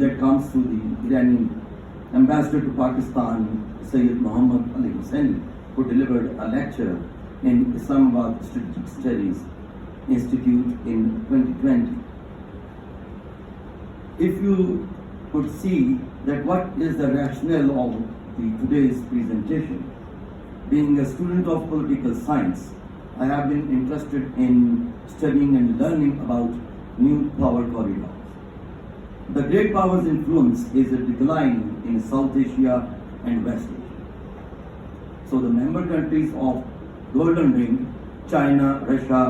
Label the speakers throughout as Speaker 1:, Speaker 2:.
Speaker 1: that comes through the Iranian ambassador to Pakistan, Sayyid Muhammad Ali Husseini, who delivered a lecture in Islamabad Strategic Studies Institute in 2020. If you could see that what is the rationale of today's presentation, being a student of political science, I have been interested in studying and learning about new power corridors. The great powers' influence is a decline in South Asia and West Asia. So the member countries of Golden Ring, China, Russia,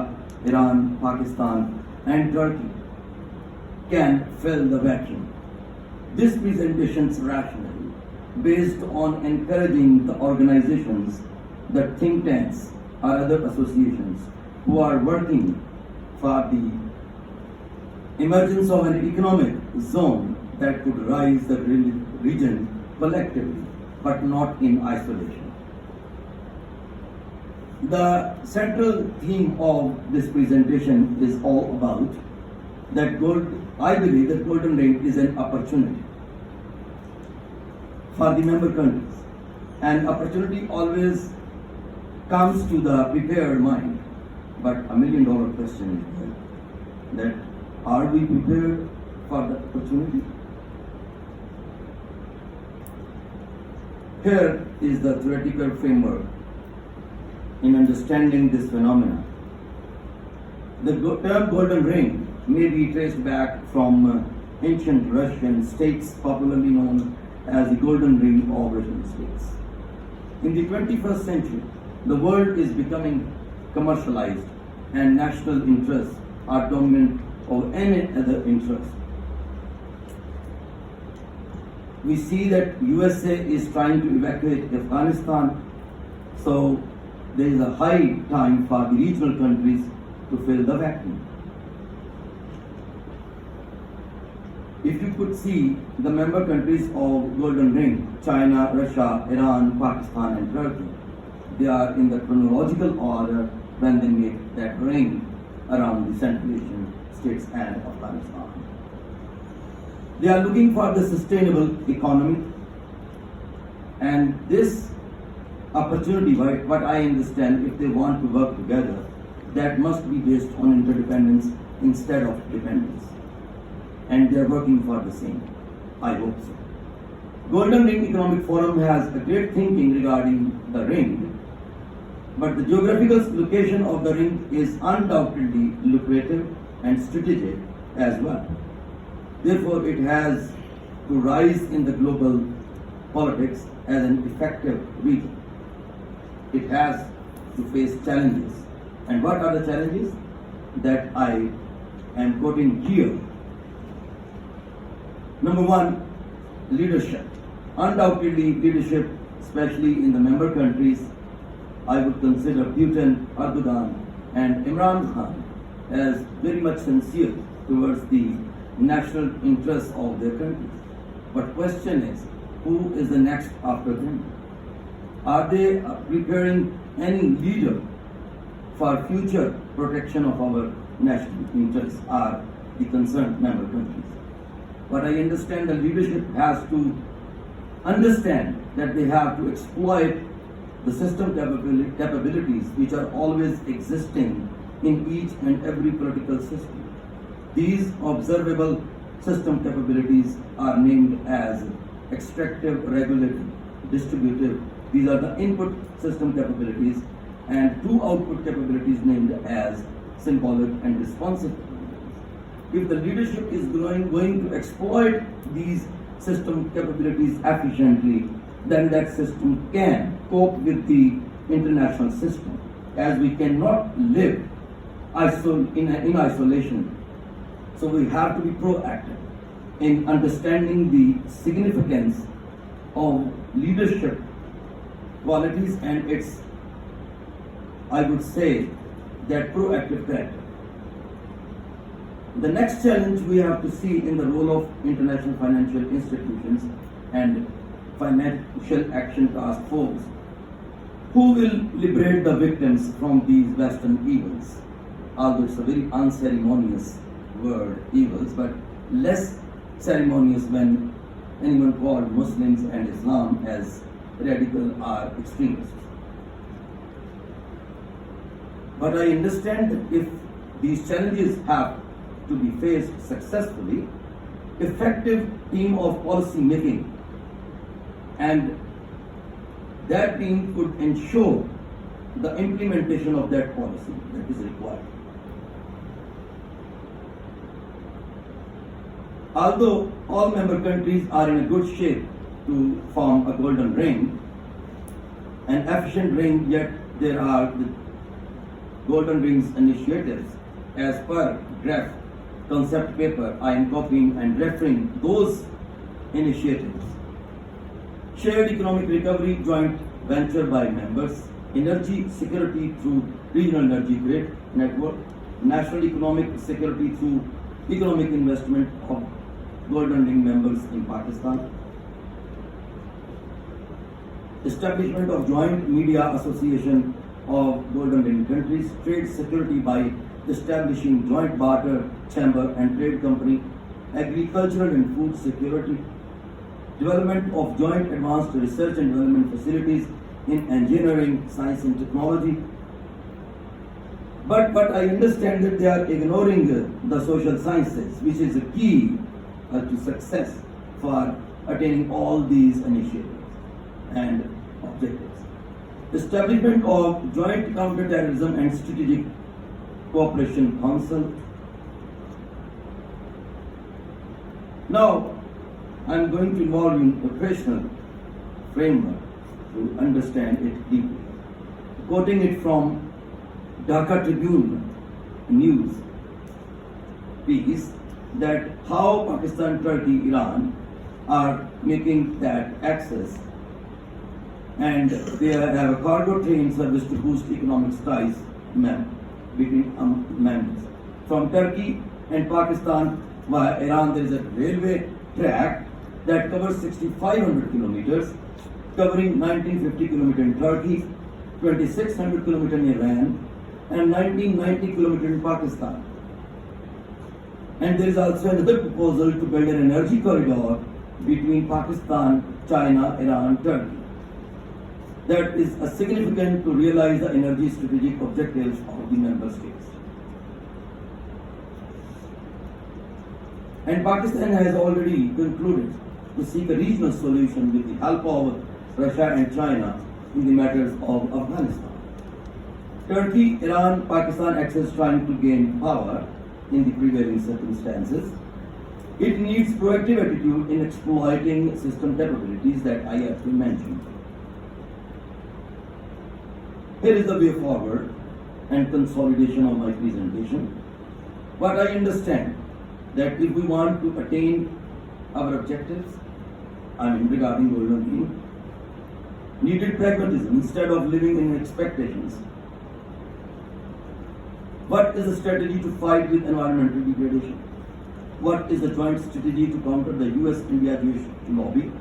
Speaker 1: Iran, Pakistan, and Turkey can fill the vacuum. This presentation's rationale, based on encouraging the organizations, the think tanks, or other associations who are working for the emergence of an economic zone that could rise the region collectively, but not in isolation. The central theme of this presentation is all about that I believe that Golden Ring is an opportunity for the member countries. And opportunity always comes to the prepared mind. But $1 million question is that are we prepared for the opportunity? Here is the theoretical framework in understanding this phenomenon. The term Golden Ring may be traced back from ancient Russian states popularly known as the Golden Ring of Russian states. In the 21st century, the world is becoming commercialized and national interests are dominant over any other interest. We see that USA is trying to evacuate Afghanistan, so there is a high time for the regional countries to fill the vacuum. If you could see the member countries of Golden Ring, China, Russia, Iran, Pakistan, and Turkey, they are in the chronological order when they make that ring around the Central Asian states and Afghanistan. They are looking for the sustainable economy, and this opportunity, what I understand, if they want to work together, that must be based on interdependence instead of dependence. And they are working for the same. I hope so. Golden Ring Economic Forum has a great thinking regarding the ring, but the geographical location of the ring is undoubtedly lucrative and strategic as well. Therefore, it has to rise in the global politics as an effective region. It has to face challenges. And what are the challenges that I am quoting here? Number one, leadership. Undoubtedly, leadership, especially in the member countries, I would consider Putin, Erdogan, and Imran Khan as very much sincere towards the national interests of their countries. But question is, who is the next after them? Are they preparing any leader for future protection of our national interests are the concerned member countries? But I understand the leadership has to understand that they have to exploit the system capabilities which are always existing in each and every political system. These observable system capabilities are named as extractive, regulative, distributive. These are the input system capabilities, and two output capabilities named as symbolic and responsive capabilities. If the leadership is going to exploit these system capabilities efficiently, then that system can cope with the international system, as we cannot live in isolation. So we have to be proactive in understanding the significance of leadership qualities and its, I would say, that proactive character. The next challenge we have to see in the role of international financial institutions and financial action task force. Who will liberate the victims from these Western evils? Although it's a very unceremonious word, evils, but less ceremonious when anyone called Muslims and Islam as radical or extremists. But I understand that if these challenges have to be faced successfully, effective team of policy making and that team could ensure the implementation of that policy that is required. Although all member countries are in a good shape to form a golden ring, an efficient ring, yet there are the golden rings initiatives as per draft concept paper. I am copying and referring those initiatives. Shared economic recovery joint venture by members, energy security through regional energy grid network, national economic security through economic investment of Golden Ring members in Pakistan, establishment of joint media association of Golden Ring countries, trade security by establishing joint barter chamber and trade company, agricultural and food security, development of joint advanced research and development facilities in engineering, science and technology. But I understand that they are ignoring the social sciences, which is a key to success for attaining all these initiatives and objectives. Establishment of Joint Counter-Terrorism and Strategic Cooperation Council. Now, I am going to involve you in operational framework to understand it deeply. Quoting it from Dhaka Tribune news piece, that how Pakistan, Turkey, Iran are making that access, and they have a cargo train service to boost economic ties between members. From Turkey and Pakistan via Iran, there is a railway track that covers 6,500 kilometers, covering 1950 kilometers in Turkey, 2,600 kilometers in Iran, and 1990 kilometers in Pakistan. And there is also another proposal to build an energy corridor between Pakistan, China, Iran, Turkey. That is significant to realize the energy strategic objectives of the member states. And Pakistan has already concluded to seek a regional solution with the help of Russia and China in the matters of Afghanistan. Turkey, Iran, Pakistan access trying to gain power in the prevailing circumstances. It needs proactive attitude in exploiting system capabilities that I have mentioned. Here is the way forward and consolidation of my presentation. But I understand that if we want to attain our objectives, regarding Golden Ring, needed pragmatism instead of living in expectations. What is the strategy to fight with environmental degradation? What is the joint strategy to counter the US-India Jewish lobby?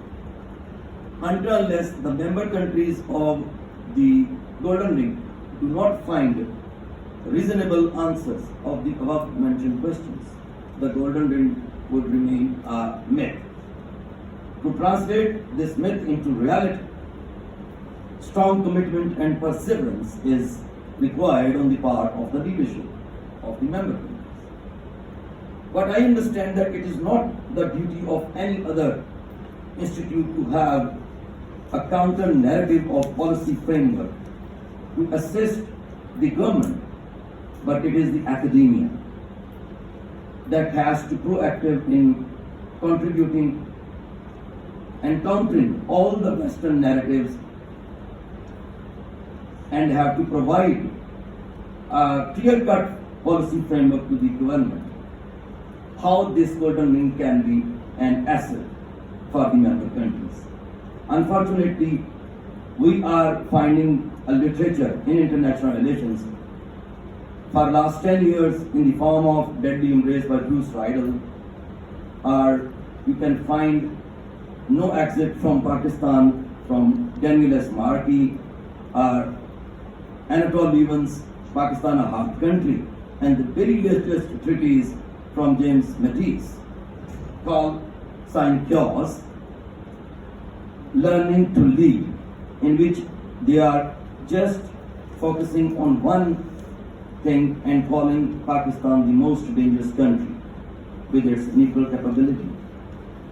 Speaker 1: Until unless the member countries of the Golden Ring do not find reasonable answers of the above mentioned questions, the Golden Ring would remain a myth. To translate this myth into reality, strong commitment and perseverance is required on the part of the leadership of the member countries. But I understand that it is not the duty of any other institute to have a counter narrative of policy framework to assist the government, but it is the academia that has to be proactive in contributing and countering all the Western narratives and have to provide a clear-cut policy framework to the government, how this Golden Ring can be an asset for the member countries. Unfortunately, we are finding a literature in international relations for last 10 years in the form of Deadly Embrace by Bruce Riedel, or you can find No Exit from Pakistan from Daniel S. Markey, or Anatole Lieben's Pakistan a Half Country, and the very latest treatise from James Matisse called sign chaos, learning to lead, in which they are just focusing on one thing and calling Pakistan the most dangerous country with its nuclear capability.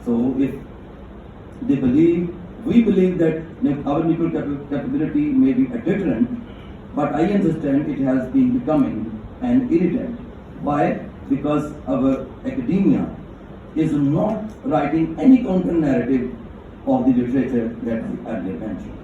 Speaker 1: So if they believe, we believe that our nuclear capability may be a deterrent, but I understand it has been becoming an irritant. Why? Because our academia is not writing any counter narrative of the literature that I earlier mentioned.